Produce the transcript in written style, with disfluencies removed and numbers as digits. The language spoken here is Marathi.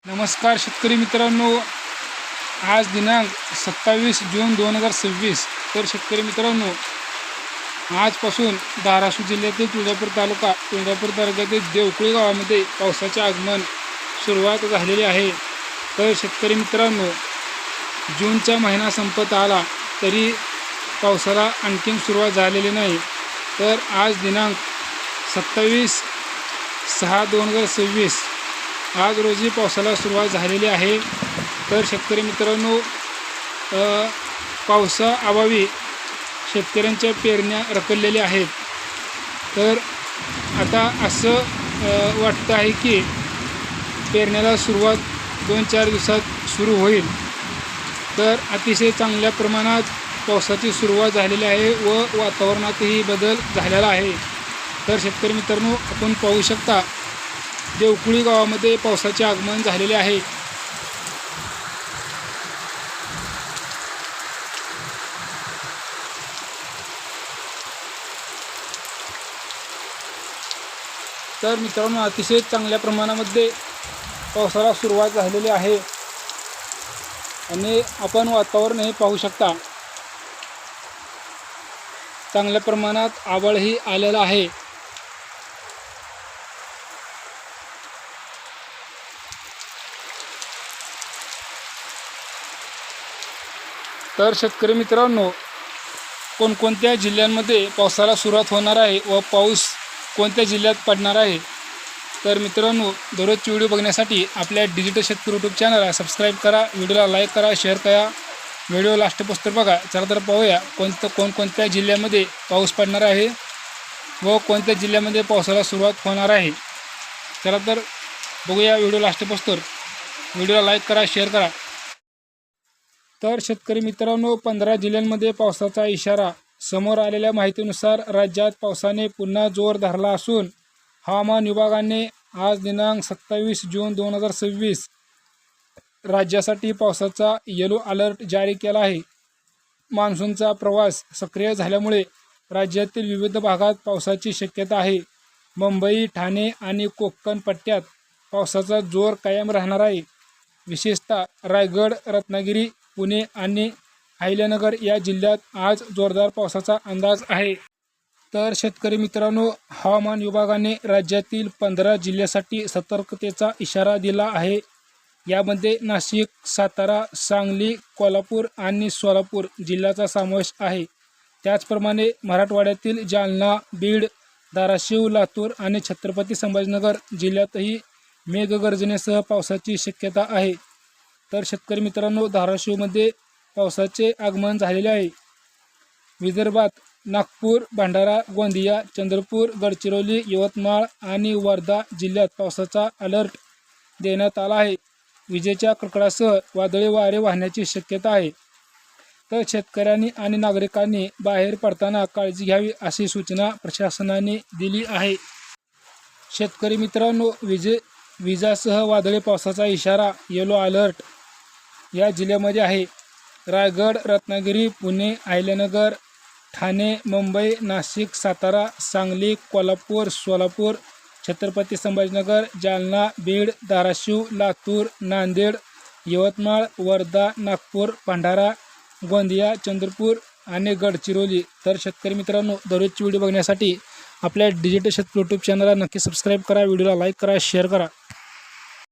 नमस्कार शेतकरी मित्रांनो, आज दिनांक 27 जून 2026. तर शेतकरी मित्रांनो, आजपासून धाराशिव जिल्ह्यातील तुळजापूर तालुक्यातील देवकुळी गावामध्ये पावसाचे आगमन सुरुवात झालेली आहे. तर शेतकरी मित्रांनो, जूनचा महिना संपत आला तरी पावसाला आणखीन सुरुवात झालेली नाही. तर आज दिनांक 27/6/2026 आज रोजी पावसाला सुरुवात झालेली आहे. तर शेतकरी मित्रांनो, पावसाअभावी शेतकऱ्यांच्या पेरण्या रखडलेल्या आहेत. तर आता असं वाटतं आहे की पेरण्याला सुरुवात 2-4 दिवसात सुरू होईल. तर अतिशय चांगल्या प्रमाणात पावसाची सुरुवात झालेली आहे व वातावरणातही बदल झालेला आहे. तर शेतकरी मित्रांनो, आपण पाहू शकता देवकुळी गावामध्ये पावसाचे आगमन झालेले आहे. तर मित्रांनो, अतिशय चांगल्या प्रमाणामध्ये पावसाला सुरुवात झालेली आहे आणि आपण वातावरणही पाहू शकता. चांगल्या प्रमाणात आभाळही आलेला आहे. तर शेतकरी मित्रांनो, कोणकोणत्या जिल्ह्यांमध्ये पावसाला सुरुवात होणार आहे व पाऊस कोणत्या जिल्ह्यात पडणार आहे, तर मित्रांनो, दररोजची व्हिडिओ बघण्यासाठी आपल्या डिजिटल शेतकरी यूट्यूब चॅनलला सबस्क्राईब करा, व्हिडिओला लाईक करा, शेअर करा, व्हिडिओ लास्टपर्यंत बघा. चला तर पाहूया कोणकोणत्या जिल्ह्यामध्ये पाऊस पडणार आहे व कोणत्या जिल्ह्यामध्ये पावसाला सुरुवात होणार आहे. चला तर बघूया व्हिडिओ लास्टपर्यंत. व्हिडिओला लाईक करा, शेअर करा. तर शेतकरी मित्रांनो, 15 जिल्ह्यांमध्ये पावसाचा इशारा. समोर आलेल्या माहितीनुसार राज्यात पावसाने पुन्हा जोर धरला असून हवामान विभागाने आज दिनांक 27 जून 2026 राज्यासाठी पावसाचा येलो अलर्ट जारी केला आहे. मान्सूनचा प्रवास सक्रिय झाल्यामुळे राज्यातील विविध भागात पावसाची शक्यता आहे. मुंबई, ठाणे आणि कोकण पट्ट्यात पावसाचा जोर कायम राहणार आहे. विशेषतः रायगड, रत्नागिरी, पुणे आणि अहिल्यानगर या जिल्ह्यात आज जोरदार पावसाचा अंदाज आहे. तर शेतकरी मित्रांनो, हवामान विभागाने राज्यातील 15 जिल्ह्यासाठी सतर्कतेचा इशारा दिला आहे. यामध्ये नाशिक, सातारा, सांगली, कोल्हापूर आणि सोलापूर जिल्ह्याचा समावेश आहे. त्याचप्रमाणे मराठवाड्यातील जालना, बीड, धाराशिव, लातूर आणि छत्रपती संभाजीनगर जिल्ह्यातही मेघगर्जनेसह पावसाची शक्यता आहे. तर शेतकरी मित्रांनो, धाराशिवमध्ये पावसाचे आगमन झालेले आहे. विदर्भात नागपूर, भंडारा, गोंदिया, चंद्रपूर, गडचिरोली, यवतमाळ आणि वर्धा जिल्ह्यात पावसाचा अलर्ट देण्यात आला आहे. विजेच्या कडकडाटासह वादळी वारे वाहण्याची शक्यता आहे. तर शेतकऱ्यांनी आणि नागरिकांनी बाहेर पडताना काळजी घ्यावी अशी सूचना प्रशासनाने दिली आहे. शेतकरी मित्रांनो, विजासह वादळी पावसाचा इशारा येलो अलर्ट या जिल्ह्यामध्ये आहे. रायगड, रत्नागिरी, पुणे, अहिल्यानगर, ठाणे, मुंबई, नाशिक, सातारा, सांगली, कोल्हापूर, सोलापूर, छत्रपती संभाजीनगर, जालना, बीड, धाराशिव, लातूर, नांदेड, यवतमाळ, वर्धा, नागपूर, भंडारा, गोंदिया, चंद्रपूर आणि गडचिरोली. तर शेतकरी मित्रांनो, दररोजची व्हिडिओ बघण्यासाठी आपल्या डिजिटल शेतकरी यूट्यूब चॅनलला नक्की सबस्क्राईब करा, व्हिडिओला लाईक करा, शेअर करा.